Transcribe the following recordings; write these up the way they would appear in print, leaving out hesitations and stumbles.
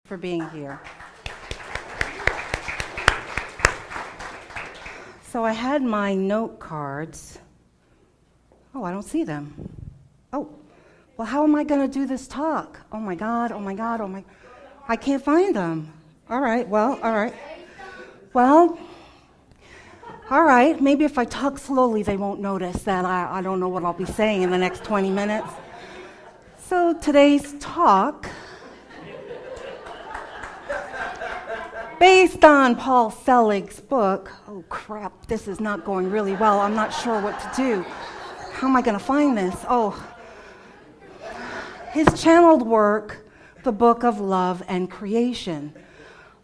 for being here. So I had my note cards. Oh, I don't see them. Oh, well, how am I going to do this talk? Oh my God, oh my God, oh my... I can't find them. All right, well, maybe if I talk slowly, they won't notice that I don't know what I'll be saying in the next 20 minutes. So today's talk, based on Paul Selig's book, oh crap, this is not going really well. I'm not sure what to do. How am I going to find this? Oh, his channeled work, The Book of Love and Creation.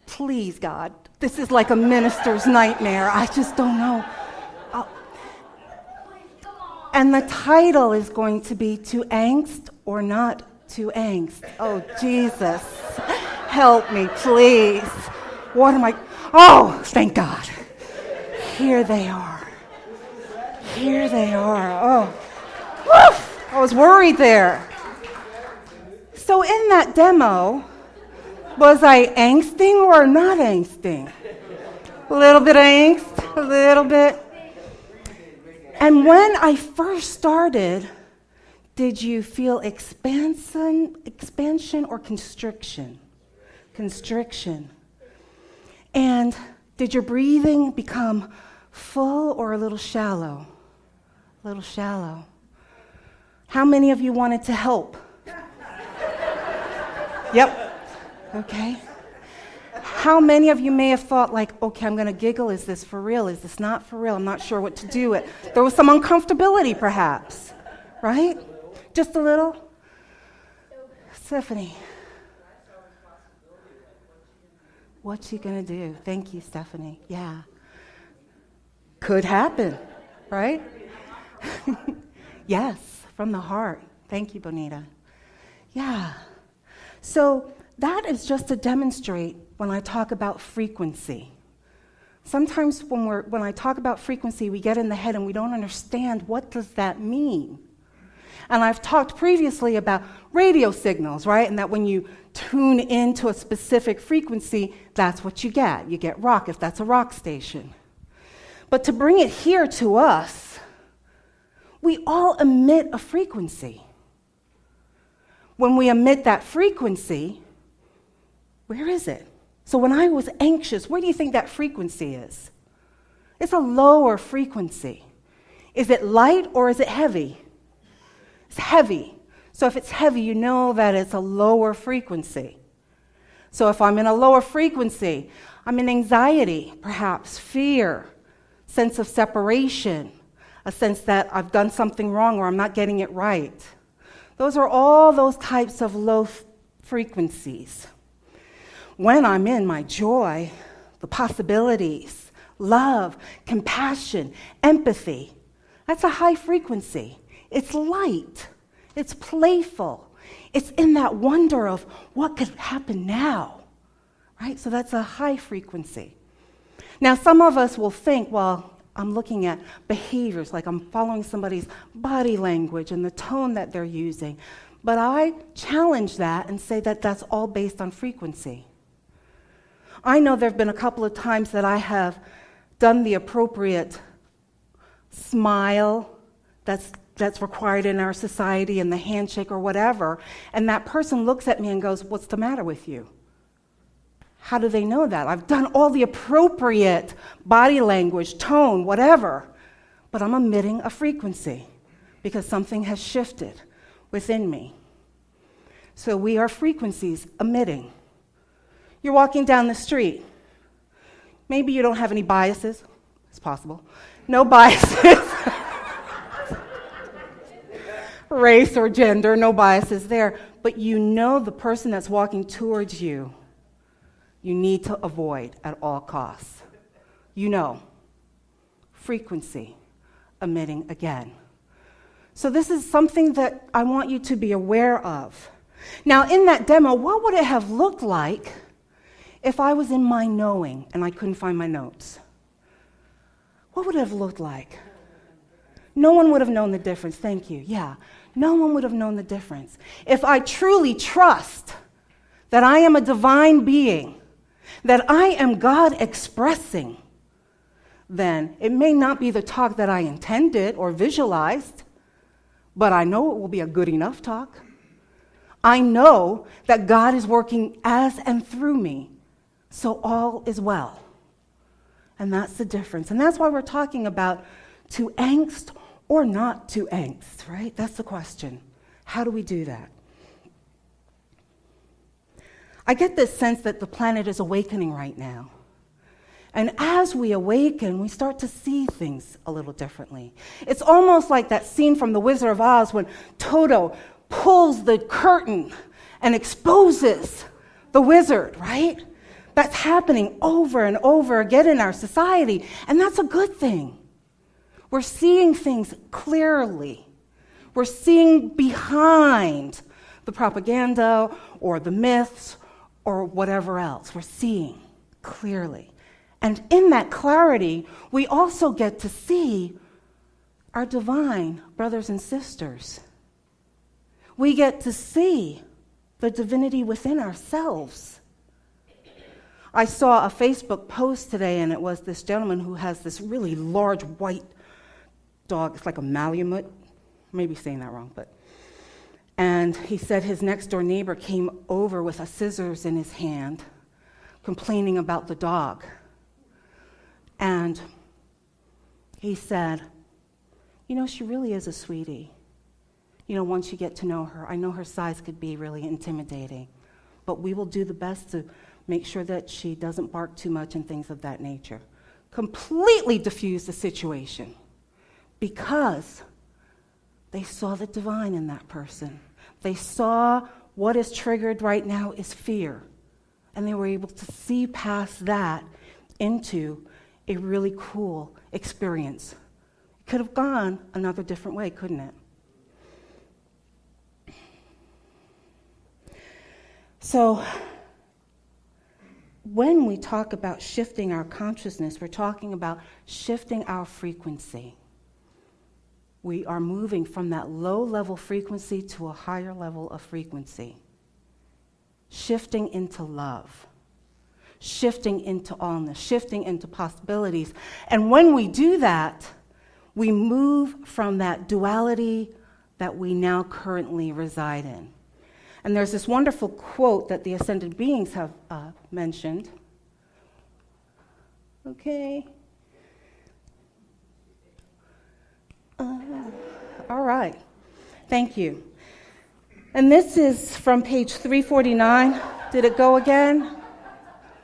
Please, God, this is like a minister's nightmare. I just don't know. And the title is going to be To Angst or Not to Angst. Oh, Jesus, help me, please. What am I? Oh, thank God. Here they are. Here they are. Oh, woof, I was worried there. So in that demo, was I angsting or not angsting? A little bit of angst, a little bit. And when I first started, did you feel expansion or constriction? Constriction. And did your breathing become full or a little shallow? A little shallow. How many of you wanted to help? Yep. Okay. How many of you may have thought like, okay, I'm going to giggle. Is this for real? Is this not for real? I'm not sure what to do. There was some uncomfortability perhaps, right? Just a little? Stephanie. What's she going to do? Thank you, Stephanie. Yeah. Could happen, right? Yes, from the heart. Thank you, Bonita. Yeah. So that is just to demonstrate when I talk about frequency. Sometimes when I talk about frequency, we get in the head and we don't understand what does that mean. And I've talked previously about radio signals, right? And that when you tune into a specific frequency, that's what you get. You get rock if that's a rock station. But to bring it here to us, we all emit a frequency. When we emit that frequency, where is it? So when I was anxious, where do you think that frequency is? It's a lower frequency. Is it light or is it heavy? It's heavy. So if it's heavy, you know that it's a lower frequency. So if I'm in a lower frequency, I'm in anxiety, perhaps fear, sense of separation, a sense that I've done something wrong or I'm not getting it right. Those are all those types of low frequencies. When I'm in my joy, the possibilities, love, compassion, empathy, that's a high frequency. It's light. It's playful. It's in that wonder of what could happen now, right? So that's a high frequency. Now, some of us will think, well, I'm looking at behaviors, like I'm following somebody's body language and the tone that they're using. But I challenge that and say that that's all based on frequency. I know there have been a couple of times that I have done the appropriate smile that's required in our society and the handshake or whatever, and that person looks at me and goes, "What's the matter with you?" How do they know that? I've done all the appropriate body language, tone, whatever, but I'm emitting a frequency because something has shifted within me. So we are frequencies emitting. You're walking down the street. Maybe you don't have any biases. It's possible. No biases. Race or gender, no biases there. But you know the person that's walking towards you, you need to avoid at all costs. You know. Frequency emitting again. So this is something that I want you to be aware of. Now, in that demo, what would it have looked like if I was in my knowing and I couldn't find my notes? What would it have looked like? No one would have known the difference. Thank you. Yeah. No one would have known the difference. If I truly trust that I am a divine being, that I am God expressing, then it may not be the talk that I intended or visualized, but I know it will be a good enough talk. I know that God is working as and through me, so all is well. And that's the difference. And that's why we're talking about to angst or not to angst, right? That's the question. How do we do that? I get this sense that the planet is awakening right now. And as we awaken, we start to see things a little differently. It's almost like that scene from The Wizard of Oz when Toto pulls the curtain and exposes the wizard, right? That's happening over and over again in our society, and that's a good thing. We're seeing things clearly. We're seeing behind the propaganda or the myths or whatever else. We're seeing clearly. And in that clarity, we also get to see our divine brothers and sisters. We get to see the divinity within ourselves. I saw a Facebook post today, and it was this gentleman who has this really large white dog. It's like a Malamute. Maybe saying that wrong, but. And he said his next door neighbor came over with a scissors in his hand, complaining about the dog. And he said, she really is a sweetie. Once you get to know her, I know her size could be really intimidating, but we will do the best to make sure that she doesn't bark too much and things of that nature. Completely diffuse the situation because they saw the divine in that person. They saw what is triggered right now is fear, and they were able to see past that into a really cool experience. It could have gone another different way, couldn't it? So, when we talk about shifting our consciousness, we're talking about shifting our frequency. We are moving from that low-level frequency to a higher level of frequency. Shifting into love. Shifting into allness. Shifting into possibilities. And when we do that, we move from that duality that we now currently reside in. And there's this wonderful quote that the ascended beings have mentioned. Okay. All right. Thank you. And this is from page 349. Did it go again?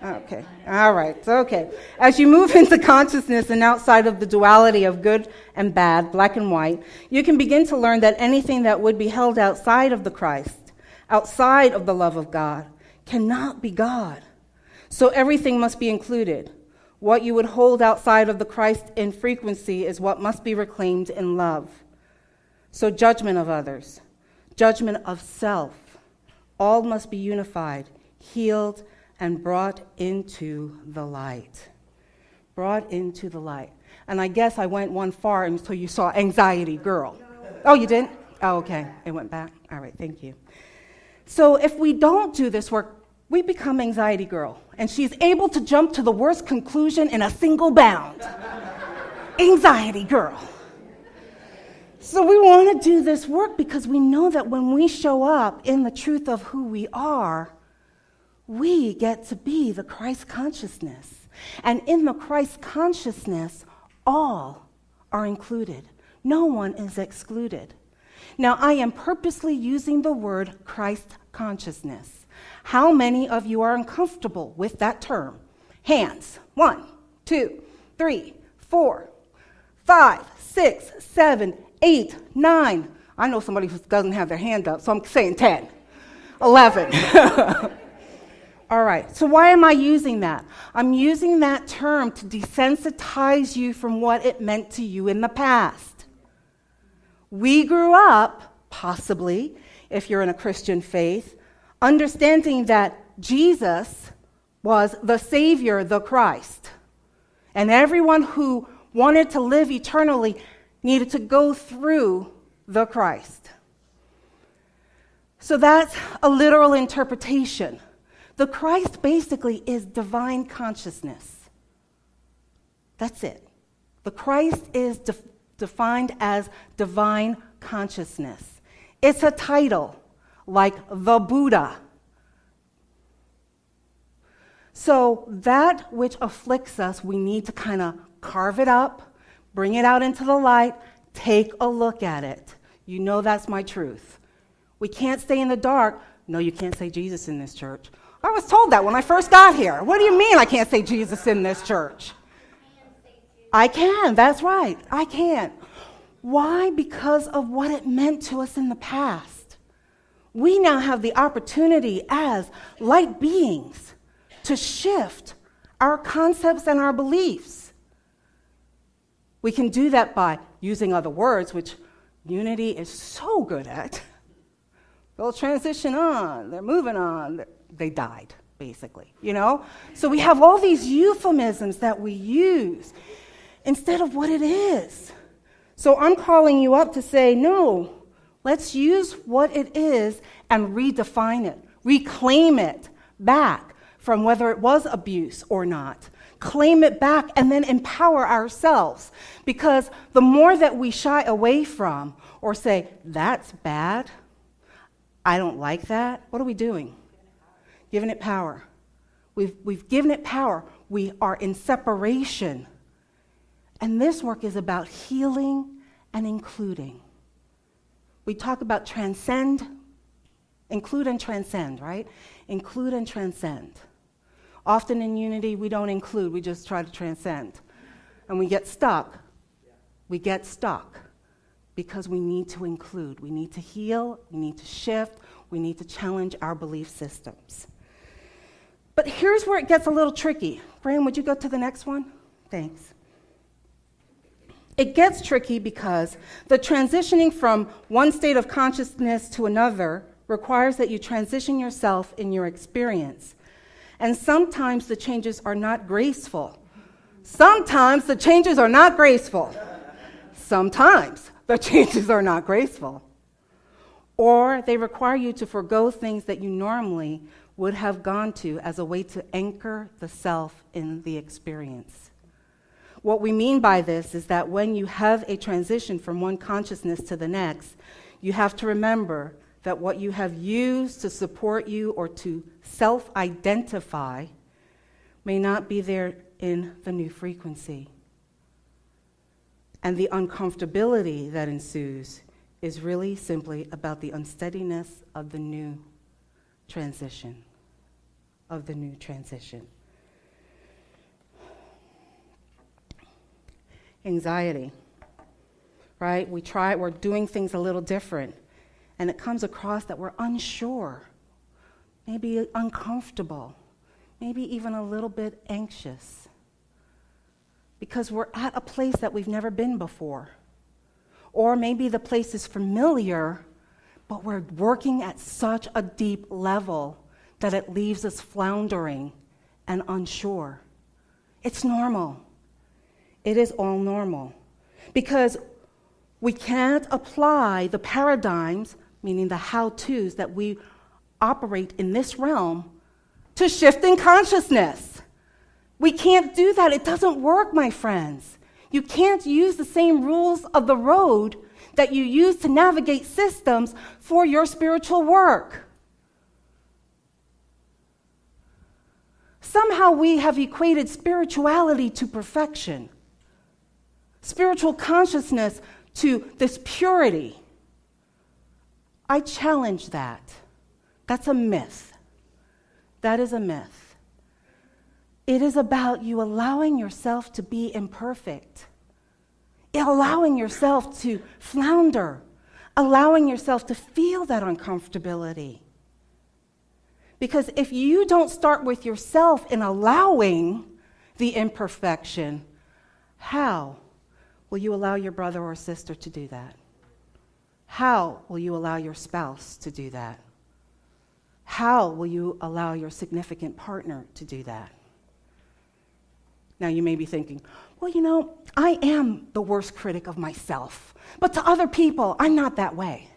Okay. All right. Okay. As you move into consciousness and outside of the duality of good and bad, black and white, you can begin to learn that anything that would be held outside of the Christ, outside of the love of God, cannot be God. So everything must be included. What you would hold outside of the Christ in frequency is what must be reclaimed in love. So judgment of others, judgment of self, all must be unified, healed, and brought into the light. Brought into the light. And I guess I went one far until you saw anxiety girl. Oh, you didn't? Oh, okay. It went back. All right, thank you. So if we don't do this work, we become anxiety girl, and she's able to jump to the worst conclusion in a single bound. Anxiety girl. So we want to do this work because we know that when we show up in the truth of who we are, we get to be the Christ consciousness. And in the Christ consciousness, all are included. No one is excluded. Now, I am purposely using the word Christ consciousness. How many of you are uncomfortable with that term? Hands. 1, 2, 3, 4, 5, 6, 7, 8, 9. I know somebody who doesn't have their hand up, so I'm saying 10, 11. All right, so why am I using that? I'm using that term to desensitize you from what it meant to you in the past. We grew up, possibly, if you're in a Christian faith, understanding that Jesus was the Savior, the Christ. And everyone who wanted to live eternally needed to go through the Christ. So that's a literal interpretation. The Christ basically is divine consciousness. That's it. The Christ is defined as divine consciousness. It's a title, like the Buddha. So that which afflicts us, we need to kind of carve it up, bring it out into the light, take a look at it. You know that's my truth. We can't stay in the dark. No, you can't say Jesus in this church. I was told that when I first got here. What do you mean I can't say Jesus in this church? I can, that's right. I can. Why? Because of what it meant to us in the past. We now have the opportunity as light beings to shift our concepts and our beliefs. We can do that by using other words, which Unity is so good at. They'll transition on, they're moving on, they died, basically, you know? So we have all these euphemisms that we use instead of what it is. So I'm calling you up to say, no, let's use what it is and redefine it, reclaim it back from whether it was abuse or not. Claim it back and then empower ourselves. Because the more that we shy away from or say, that's bad, I don't like that, what are we doing? Giving it power. We've given it power. We are in separation. And this work is about healing and including. We talk about transcend, include and transcend, right? Include and transcend. Often in Unity, we don't include, we just try to transcend. And we get stuck. We get stuck because we need to include. We need to heal, we need to shift, we need to challenge our belief systems. But here's where it gets a little tricky. Graham, would you go to the next one? Thanks. It gets tricky because the transitioning from one state of consciousness to another requires that you transition yourself in your experience. And sometimes the changes are not graceful. Sometimes the changes are not graceful. Sometimes the changes are not graceful. Or they require you to forego things that you normally would have gone to as a way to anchor the self in the experience. What we mean by this is that when you have a transition from one consciousness to the next, you have to remember that what you have used to support you or to self-identify may not be there in the new frequency. And the uncomfortability that ensues is really simply about the unsteadiness of the new transition, Anxiety, right? We're doing things a little different. And it comes across that we're unsure, maybe uncomfortable, maybe even a little bit anxious, because we're at a place that we've never been before. Or maybe the place is familiar, but we're working at such a deep level that it leaves us floundering and unsure. It's normal. It is all normal. Because we can't apply the paradigms, meaning the how-tos that we operate in this realm, to shifting consciousness. We can't do that. It doesn't work, my friends. You can't use the same rules of the road that you use to navigate systems for your spiritual work. Somehow we have equated spirituality to perfection, spiritual consciousness to this purity. I challenge that. That's a myth. That is a myth. It is about you allowing yourself to be imperfect, allowing yourself to flounder, allowing yourself to feel that uncomfortability. Because if you don't start with yourself in allowing the imperfection, how will you allow your brother or sister to do that? How will you allow your spouse to do that? How will you allow your significant partner to do that? Now you may be thinking, well, you know, I am the worst critic of myself, but to other people, I'm not that way.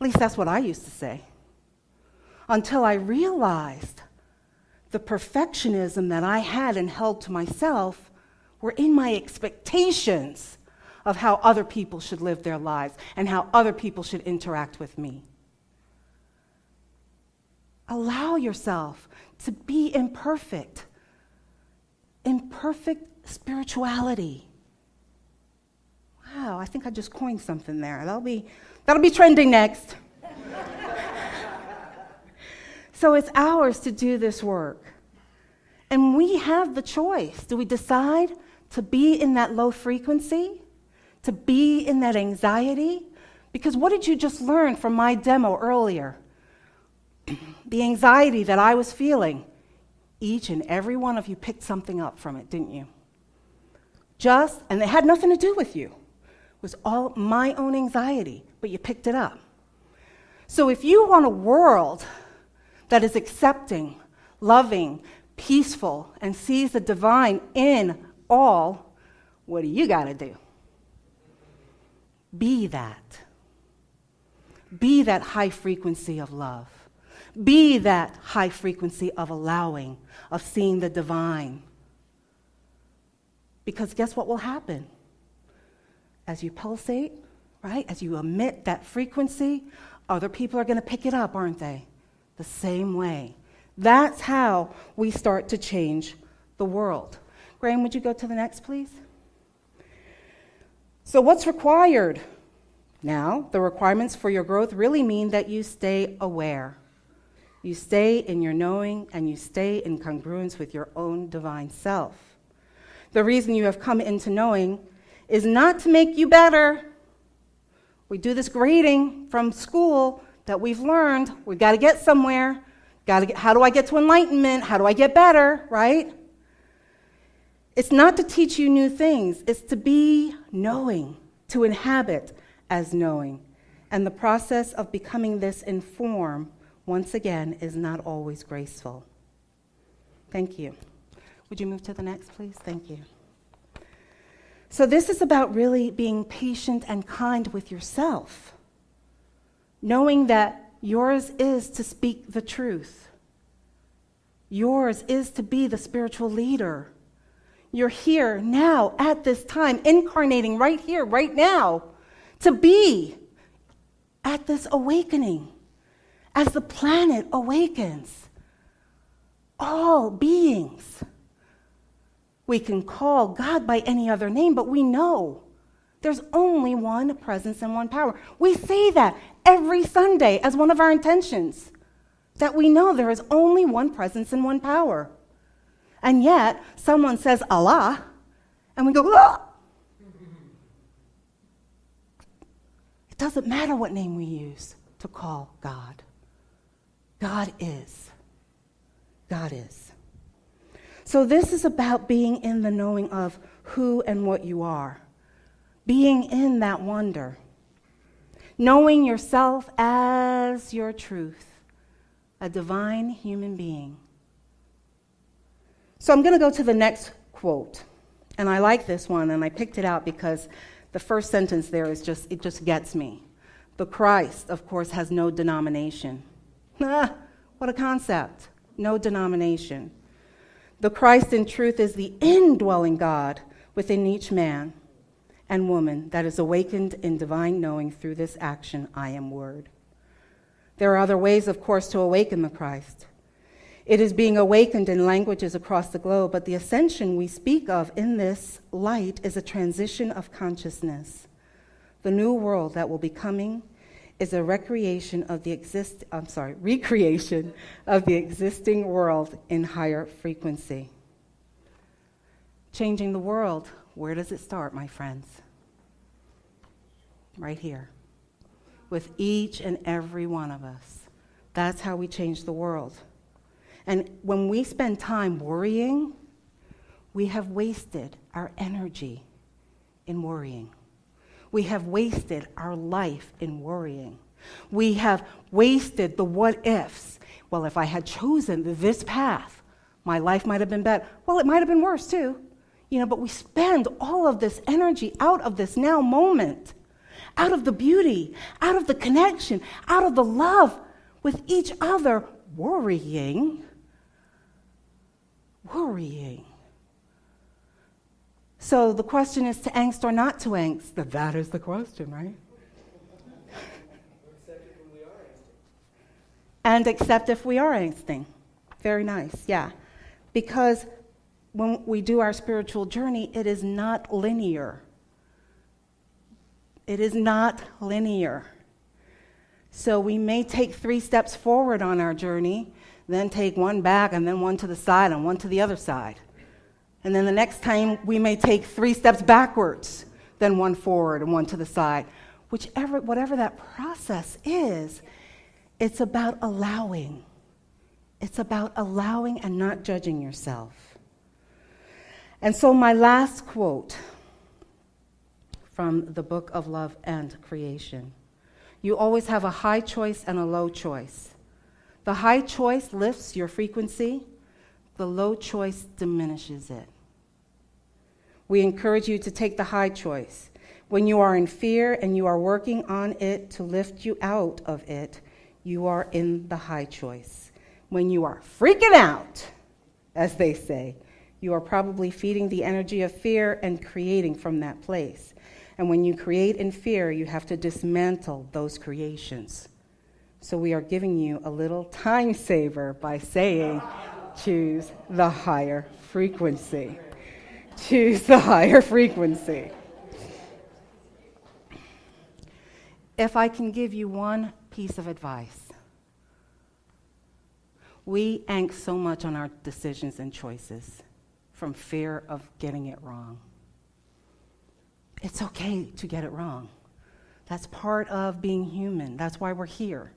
At least that's what I used to say. Until I realized The perfectionism that I had and held to myself were in my expectations of how other people should live their lives and how other people should interact with me. Allow yourself to be imperfect spirituality. Wow, I think I just coined something there. That'll be trending next. So it's ours to do this work. And we have the choice. Do we decide to be in that low frequency? To be in that anxiety? Because what did you just learn from my demo earlier? The anxiety that I was feeling. Each and every one of you picked something up from it, didn't you? And it had nothing to do with you. It was all my own anxiety, but you picked it up. So if you want a world that is accepting, loving, peaceful, and sees the divine in all, what do you got to do? Be that. Be that high frequency of love. Be that high frequency of allowing, of seeing the divine. Because guess what will happen? As you pulsate, right? As you emit that frequency, other people are going to pick it up, aren't they? The same way. That's how we start to change the world. Graham, would you go to the next, please? So what's required? Now, the requirements for your growth really mean that you stay aware. You stay in your knowing, and you stay in congruence with your own divine self. The reason you have come into knowing is not to make you better. We do this grading from school that we've learned. We've got to get somewhere. How do I get to enlightenment? How do I get better, right? It's not to teach you new things. It's to be knowing, to inhabit as knowing. And the process of becoming this in form, once again, is not always graceful. Thank you. Would you move to the next, please? Thank you. So this is about really being patient and kind with yourself, knowing that yours is to speak the truth. Yours is to be the spiritual leader. You're here now at this time, incarnating right here, right now, to be at this awakening. As the planet awakens, all beings, we can call God by any other name, but we know there's only one presence and one power. We say that every Sunday as one of our intentions, that we know there is only one presence and one power. And yet, someone says Allah, and we go, ah! It doesn't matter what name we use to call God. God is. God is. So this is about being in the knowing of who and what you are. Being in that wonder. Knowing yourself as your truth. A divine human being. So I'm going to go to the next quote. And I like this one, and I picked it out because the first sentence there is it just gets me. The Christ, of course, has no denomination. What a concept. No denomination. The Christ in truth is the indwelling God within each man and woman that is awakened in divine knowing through this action, I am word. There are other ways, of course, to awaken the Christ. It is being awakened in languages across the globe, but the ascension we speak of in this light is a transition of consciousness. The new world that will be coming is a recreation of the existing world in higher frequency. Changing the world, where does it start, my friends? Right here, with each and every one of us. That's how we change the world. And when we spend time worrying, we have wasted our energy in worrying. We have wasted our life in worrying. We have wasted the what ifs. Well, if I had chosen this path, my life might have been better. Well, it might have been worse too. But we spend all of this energy out of this now moment, out of the beauty, out of the connection, out of the love with each other, worrying worrying. So the question is to angst or not to angst? That is the question, right? And accept if we are angsting. Very nice, yeah. Because when we do our spiritual journey, it is not linear. It is not linear. So we may take 3 steps forward on our journey, then take 1 back, and then 1 to the side, and 1 to the other side. And then the next time we may take 3 steps backwards, then 1 forward and 1 to the side. Whatever that process is, it's about allowing. It's about allowing and not judging yourself. And so my last quote from the Book of Love and Creation. You always have a high choice and a low choice. The high choice lifts your frequency. The low choice diminishes it. We encourage you to take the high choice. When you are in fear and you are working on it to lift you out of it, you are in the high choice. When you are freaking out, as they say, you are probably feeding the energy of fear and creating from that place. And when you create in fear, you have to dismantle those creations. So we are giving you a little time saver by saying, choose the higher frequency. Choose the higher frequency. If I can give you one piece of advice, we angst so much on our decisions and choices from fear of getting it wrong. It's okay to get it wrong. That's part of being human. That's why we're here,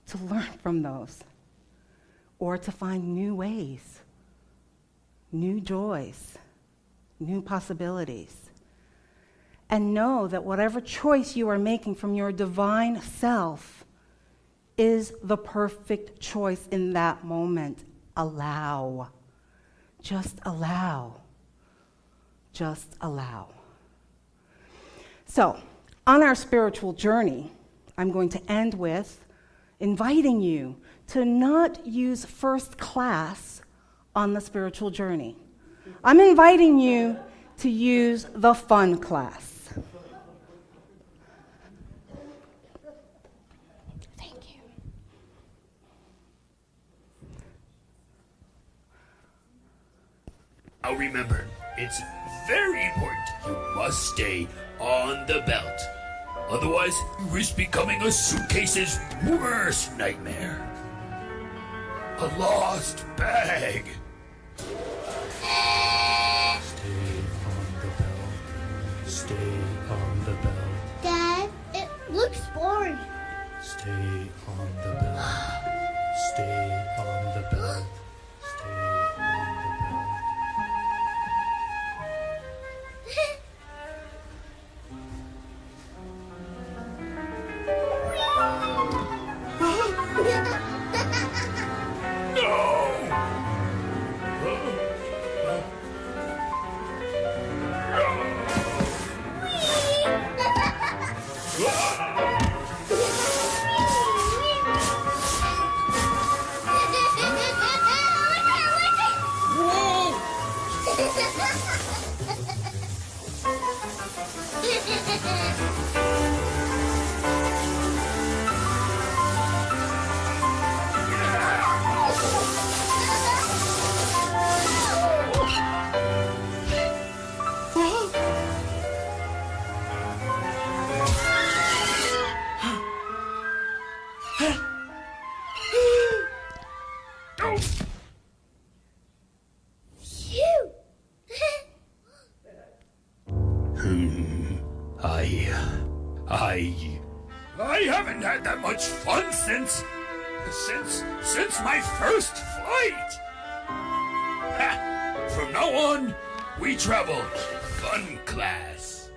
to learn from those, or to find new ways, new joys, new possibilities. And know that whatever choice you are making from your divine self is the perfect choice in that moment. Allow. Just allow. Just allow. So, on our spiritual journey, I'm going to end with inviting you to not use first class on the spiritual journey. I'm inviting you to use the fun class. Thank you. Now remember, it's very important. You must stay on the belt. Otherwise, you risk becoming a suitcase's worst nightmare. A lost bag. Stay on the belt. Dad, it looks boring. Stay on the belt. Stay on the belt. Stay on the belt. I haven't had that much fun since my first flight. Ha! From now on, we travel fun class.